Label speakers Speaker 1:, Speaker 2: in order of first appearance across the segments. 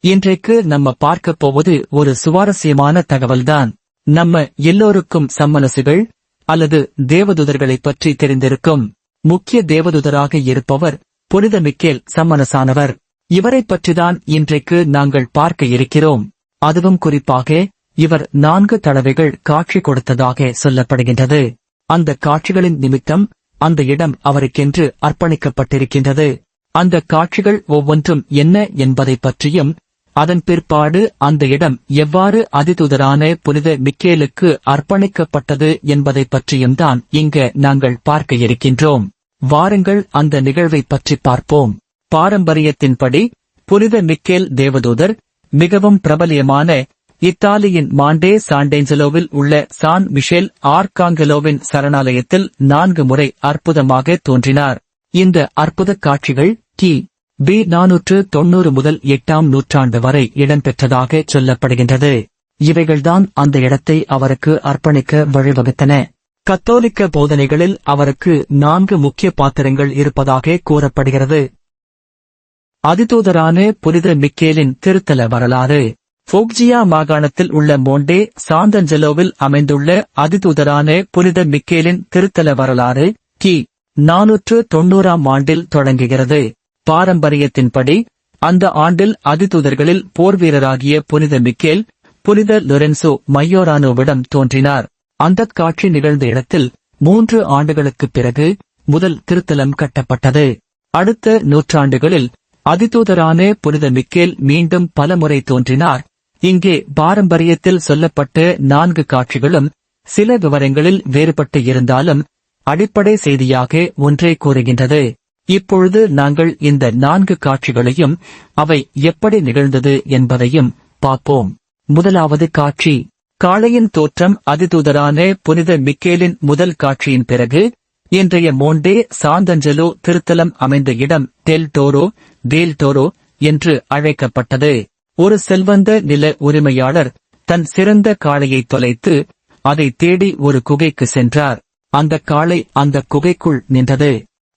Speaker 1: இன்றைக்கு நம்ம பார்க்க போவது ஒரு சுவாரஸ்யமான தகவல்தான். நம்ம எல்லோருக்கும் சம்மனசுகள் அல்லது தேவதூதர்களைப் பற்றி தெரிந்திருக்கும். முக்கிய தேவதூதராக இருப்பவர் புனித மிக்கேல் சம்மனசானவர். இவரைப் பற்றிதான் இன்றைக்கு நாங்கள் பார்க்க இருக்கிறோம். அதுவும் குறிப்பாக இவர் 4 தடவைகள் காட்சி கொடுத்ததாக சொல்லப்படுகின்றது. அந்த காட்சிகளின் நிமித்தம் அந்த இடம் அவருக்கென்று அர்ப்பணிக்கப்பட்டிருக்கின்றது. அந்த காட்சிகள் ஒவ்வொன்றும் என்ன என்பதைப் பற்றியும், அதன் பிற்பாடு அந்த இடம் எவ்வாறு அதிதூதரான புனித மிக்கேலுக்கு அர்ப்பணிக்கப்பட்டது என்பதைப் பற்றியும் தான் இங்க நாங்கள் பார்க்க இருக்கின்றோம். வாருங்கள் அந்த நிகழ்வைப் பற்றி பார்ப்போம். பாரம்பரியத்தின்படி புனித மிக்கேல் தேவதூதர் மிகவும் பிரபலியமான இத்தாலியின் மாண்டே சாண்டேஞ்சலோவில் உள்ள சான் மிஷேல் ஆர்காங்கெலோவின் சரணாலயத்தில் 4 முறை அற்புதமாக தோன்றினார். இந்த அற்புதக் காட்சிகள் கி.பி. 490 முதல் 8ஆம் நூற்றாண்டு வரை இடம்பெற்றதாக சொல்லப்படுகின்றது. இவைகள்தான் அந்த இடத்தை அவருக்கு அர்ப்பணிக்க வழிவகுத்தன. கத்தோலிக்க போதனைகளில் அவருக்கு 4 முக்கிய பாத்திரங்கள் இருப்பதாக கூறப்படுகிறது. அதிதூதரான புனித மிக்கேலின் திருத்தல வரலாறு. போக்ஜியா மாகாணத்தில் உள்ள மோண்டே சாந்தஞ்சலோவில் அமைந்துள்ள அதிதூதரான புனித மிக்கேலின் திருத்தல வரலாறு கி. 490ஆம் ஆண்டில் தொடங்குகிறது. பாரம்பரியத்தின்படி அந்த ஆண்டில் அதிதூதர்களில் போர்வீரராகிய புனித மிக்கேல் புனித லொரென்சோ மையோரானோவிடம் தோன்றினார். அந்தக் காட்சி நிகழ்ந்த இடத்தில் 3 ஆண்டுகளுக்குப் பிறகு முதல் திருத்தலம் கட்டப்பட்டது. அடுத்த நூற்றாண்டுகளில் அதிதூதரான புனித மிக்கேல் மீண்டும் பலமுறை தோன்றினார். இங்கே பாரம்பரியத்தில் சொல்லப்பட்ட 4 காட்சிகளும் சில விவரங்களில் வேறுபட்டு இருந்தாலும் அடிப்படை செய்தியாக ஒன்றே கூறுகின்றது. இப்பொழுது நாங்கள் இந்த 4 காட்சிகளையும் அவை எப்படி நிகழ்ந்தது என்பதையும் பார்ப்போம். முதலாவது காட்சி, காளையின் தோற்றம். அதிதூதரான புனித மிக்கேலின் முதல் காட்சியின் பிறகு இன்றைய மோண்டே சாந்தஞ்சலோ திருத்தலம் அமைந்த இடம் டெல் டோரோ என்று அழைக்கப்பட்டது. ஒரு செல்வந்த நில உரிமையாளர் தன் சிறந்த காளையை தொலைத்து அதை தேடி ஒரு குகைக்கு சென்றார். அந்த காளை அந்த குகைக்குள் நின்றது.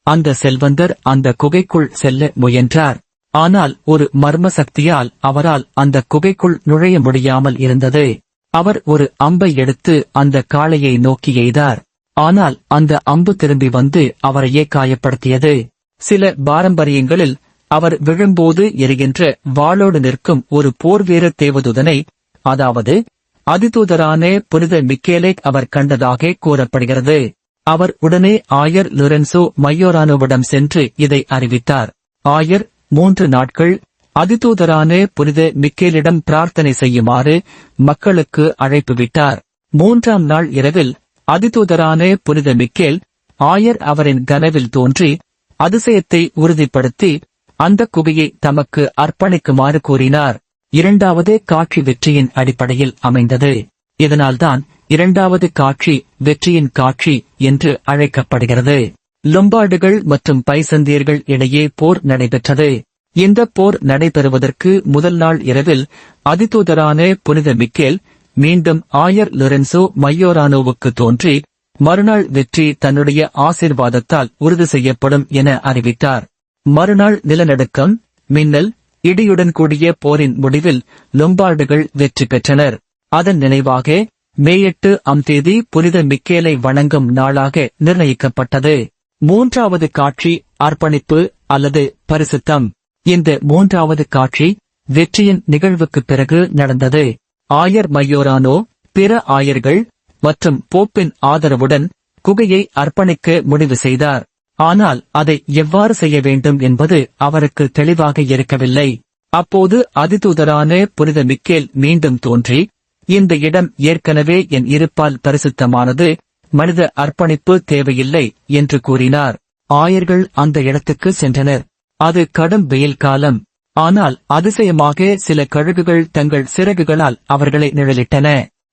Speaker 1: அந்த செல்வந்தர் அந்த குகைக்குள் செல்ல முயன்றார். ஆனால் ஒரு மர்ம சக்தியால் அவரால் அந்த குகைக்குள் நுழைய முடியாமல் இருந்தது. அவர் ஒரு அம்பை எடுத்து அந்த காளையை நோக்கி எய்தார். ஆனால் அந்த அம்பு திரும்பி வந்து அவரையே காயப்படுத்தியது. சில பாரம்பரியங்களில் அவர் விழும்போது எரிகின்ற வாளோடு நிற்கும் ஒரு போர்வீர தேவதூதனை, அதாவது அதிதூதரான புனித மிக்கேலை அவர் கண்டதாக கூறப்படுகிறது. அவர் உடனே ஆயர் லொரென்சோ மையோரானோவிடம் சென்று இதை அறிவித்தார். ஆயர் 3 நாட்கள் அதிதூதரான புனித மிக்கேலிடம் பிரார்த்தனை செய்யுமாறு மக்களுக்கு அழைப்பு விட்டார். 3ஆம் நாள் இரவில் அதிதூதரான புனித மிக்கேல் ஆயர் அவரின் கனவில் தோன்றி அதிசயத்தை உறுதிப்படுத்தி அந்த குகையை தமக்கு அர்ப்பணிக்குமாறு கூறினார். 2வது காட்சி வெற்றியின் அடிப்படையில் அமைந்தது. இதனால்தான் 2வது காட்சி வெற்றியின் காட்சி என்று அழைக்கப்படுகிறது. லொம்பார்டுகள் மற்றும் பைசந்தியர்கள் இடையே போர் நடைபெற்றது. இந்த போர் நடைபெறுவதற்கு முதல் நாள் இரவில் அதிதூதரான புனித மிக்கேல் மீண்டும் ஆயர் லொரென்சோ மையோரானோவுக்கு தோன்றி மறுநாள் வெற்றி தன்னுடைய ஆசீர்வாதத்தால் உறுதி செய்யப்படும் என அறிவித்தார். மறுநாள் நிலநடுக்கம், மின்னல், இடியுடன் கூடிய போரின் முடிவில் லொம்பார்டுகள் வெற்றி பெற்றனர். அதன் நினைவாக மே 8ஆம் தேதி புனித மிக்கேலை வணங்கும் நாளாக நிர்ணயிக்கப்பட்டது. 3வது காட்சி அர்ப்பணிப்பு அல்லது பரிசுத்தம். இந்த 3வது காட்சி வெற்றியின் நிகழ்வுக்குப் பிறகு நடந்தது. ஆயர் மையோரானோ பிற ஆயர்கள் மற்றும் போப்பின் ஆதரவுடன் குகையை அர்ப்பணிக்க முடிவு செய்தார். ஆனால் அதை எவ்வாறு செய்ய வேண்டும் என்பது அவருக்கு தெளிவாக இருக்கவில்லை. அப்போது அதிதூதரான புனித மிக்கேல் மீண்டும் தோன்றி, இந்த இடம் ஏற்கனவே என் இருப்பால் பரிசுத்தமானது, மனித அர்ப்பணிப்பு தேவையில்லை என்று கூறினார். ஆயர்கள் அந்த இடத்துக்கு சென்றனர். அது கடும் வெயில் காலம். ஆனால் அதிசயமாக சில கழுகுகள் தங்கள் சிறகுகளால் அவர்களை நிழலிட்டன.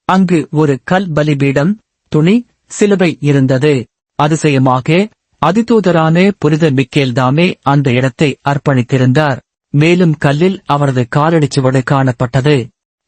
Speaker 1: அங்கு ஒரு கல் பலிபீடம், துணி, சிலுவை இருந்தது. அதிசயமாக அதிதூதரான புனித மிக்கேல்தாமே அந்த இடத்தை அர்ப்பணித்திருந்தார். மேலும் கல்லில் அவரது காலடிச்சுவடு காணப்பட்டது.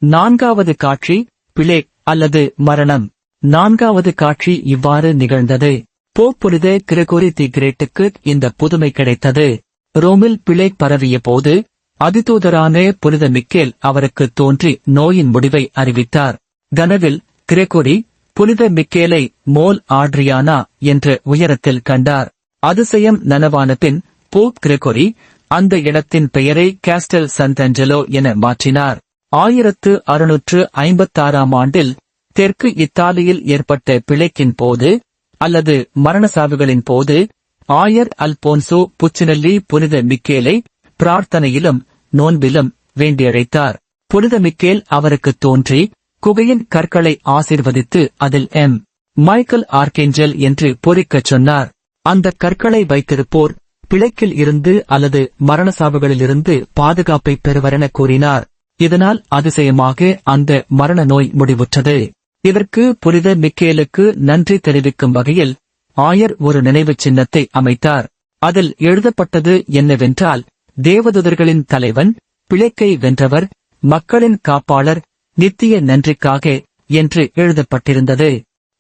Speaker 1: 4வது காட்சி பிளே அல்லது மரணம். 4வது காட்சி இவ்வாறு நிகழ்ந்தது. போப் புனித கிரகோரி தி கிரேட்டுக்கு இந்த புதுமை கிடைத்தது. ரோமில் பிளேக் பரவிய போது அதிதூதரான புனித மிக்கேல் அவருக்கு தோன்றி நோயின் முடிவை அறிவித்தார். கனவில் கிரெகோரி புனித மிக்கேலை மோல் ஆட்ரியானா என்ற உயரத்தில் கண்டார். அதிசயம் நனவான பின் போப் கிரெகோரி அந்த இடத்தின் பெயரை காஸ்டல் சந்தஞ்சலோ என மாற்றினார். 1656 ஆண்டில் தெற்கு இத்தாலியில் ஏற்பட்ட பிழைக்கின் போது அல்லது மரணசாவுகளின் போது ஆயர் அல்போன்சோ புச்சினெல்லி புனித மிக்கேலை பிரார்த்தனையிலும் நோன்பிலும் வேண்டியழைத்தார். புனித மிக்கேல் அவருக்கு தோன்றி குகையின் கற்களை ஆசீர்வதித்து அதில் மைக்கேல் ஆர்கேஞ்சல் என்று பொறிக்கச் சொன்னார். அந்த கற்களை வைத்திருப்போர் பிழைக்கில் இருந்து அல்லது மரணசாவுகளிலிருந்து பாதுகாப்பை பெறுவரென கூறினார். இதனால் அதிசயமாக அந்த மரண நோய் முடிவுற்றது. இதற்கு புனித மிக்கேலுக்கு நன்றி தெரிவிக்கும் வகையில் ஆயர் ஒரு நினைவுச் சின்னத்தை அமைத்தார். அதில் எழுதப்பட்டது என்னவென்றால், தேவதூதர்களின் தலைவன், பிழைக்கை வென்றவர், மக்களின் காப்பாளர், நித்திய நன்றிக்காக என்று எழுதப்பட்டிருந்தது.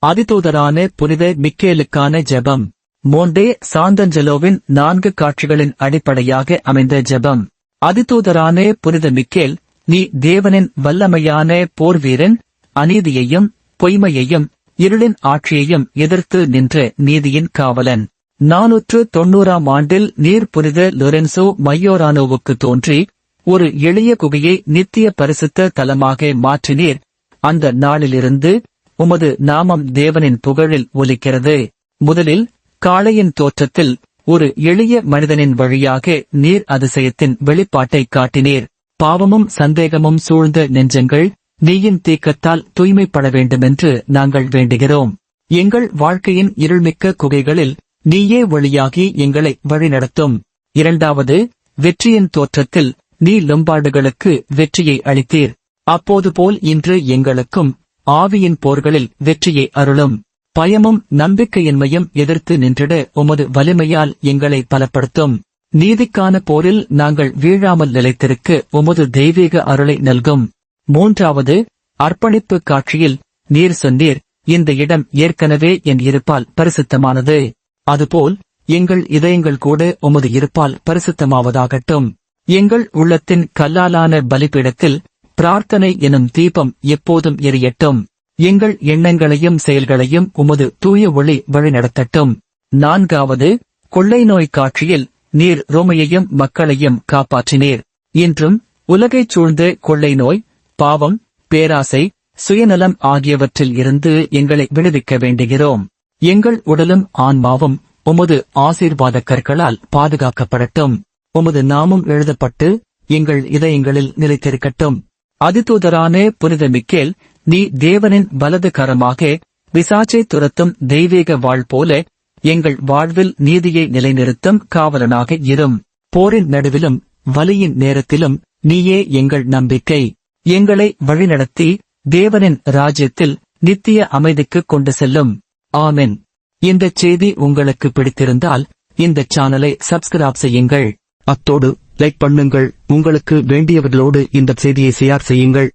Speaker 1: அதிதூதரான புனித மிக்கேலுக்கான ஜெபம். மோண்டே சாந்தஞ்சலோவின் 4 காட்சிகளின் அடிப்படையாக அமைந்த ஜெபம். அதிதூதரான புனித மிக்கேல், நீ தேவனின் வல்லமையான போர் வீரன், அநீதியையும் பொய்மையையும் இருளின் ஆட்சியையும் எதிர்த்து நின்ற நீதியின் காவலன். 490 ஆண்டில் நீர் புனித லொரென்சோ மையோரானோவுக்கு தோன்றி ஒரு எளிய குகையை நித்திய பரிசுத்த தலமாக மாற்றினீர். அந்த நாளிலிருந்து உமது நாமம் தேவனின் புகழில் ஒலிக்கிறது. முதலில் காளையின் தோற்றத்தில் ஒரு எளிய மனிதனின் வழியாக நீர் அதிசயத்தின் வெளிப்பாட்டை காட்டினீர். பாவமும் சந்தேகமும் சூழ்ந்த நெஞ்சங்கள் நீயின் தீக்கத்தால் தூய்மைப்பட வேண்டுமென்று நாங்கள் வேண்டுகிறோம். எங்கள் வாழ்க்கையின் இருள்மிக்க குகைகளில் நீயே வழியாகி எங்களை வழிநடத்தும். இரண்டாவது, வெற்றியின் தோற்றத்தில் நீ லொம்பார்டுகளுக்கு வெற்றியை அளித்தீர். அப்போது போல் இன்று எங்களுக்கும் ஆவியின் போர்களில் வெற்றியை அருளும். பயமும் நம்பிக்கையின்மையும் எதிர்த்து நின்றிட உமது வலிமையால் எங்களை பலப்படுத்தும். நீதிக்கான போரில் நாங்கள் வீழாமல் நிலைத்திருக்க உமது தெய்வீக அருளை நல்கும். மூன்றாவது, அர்ப்பணிப்பு காட்சியில் நீர் சொன்னீர், இந்த இடம் ஏற்கனவே என் இருப்பால் பரிசுத்தமானது. அதுபோல் எங்கள் இதயங்கள் கூட உமது இருப்பால் பரிசுத்தமாவதாகட்டும். எங்கள் உள்ளத்தின் கல்லாலான பலிபீடத்தில் பிரார்த்தனை எனும் தீபம் எப்போதும் எரியட்டும். எங்கள் எண்ணங்களையும் செயல்களையும் உமது தூய ஒளி வழிநடத்தட்டும். நான்காவது, கொள்ளை நோய் காட்சியில் நீர் ரோமையையும் மக்களையும் காப்பாற்றினீர். இன்றும் உலகைச் சூழ்ந்த கொள்ளை நோய், பாவம், பேராசை, சுயநலம் ஆகியவற்றில் இருந்து எங்களை விடுவிக்க வேண்டுகிறோம். எங்கள் உடலும் ஆன்மாவும் உமது ஆசீர்வாத கற்களால் பாதுகாக்கப்படட்டும். உமது நாமம் எழுதப்பட்டு எங்கள் இதயங்களில் நிலைத்திருக்கட்டும். அதிதூதரான புனித மிக்கேல், நீ தேவனின் வலது கரமாக பிசாசை துரத்தும் தெய்வீக வாழ் போல எங்கள் வாழ்வில் நீதியை நிலைநிறுத்தும் காவலனாக இரும். போரின் நடுவிலும் வலியின் நேரத்திலும் நீயே எங்கள் நம்பிக்கை. எங்களை வழிநடத்தி தேவனின் ராஜ்யத்தில் நித்திய அமைதிக்கு கொண்டு செல்லும். ஆமென். இந்தச் செய்தி உங்களுக்கு பிடித்திருந்தால் இந்த சேனலை சப்ஸ்கிரைப் செய்யுங்கள். அத்தோடு லைக் பண்ணுங்கள். உங்களுக்கு வேண்டியவர்களோடு இந்த செய்தியை ஷேர் செய்யுங்கள்.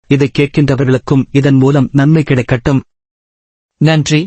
Speaker 1: இதை கேட்கின்றவர்களுக்கும் இதன் மூலம் நன்மை கிடைக்கட்டும். நன்றி.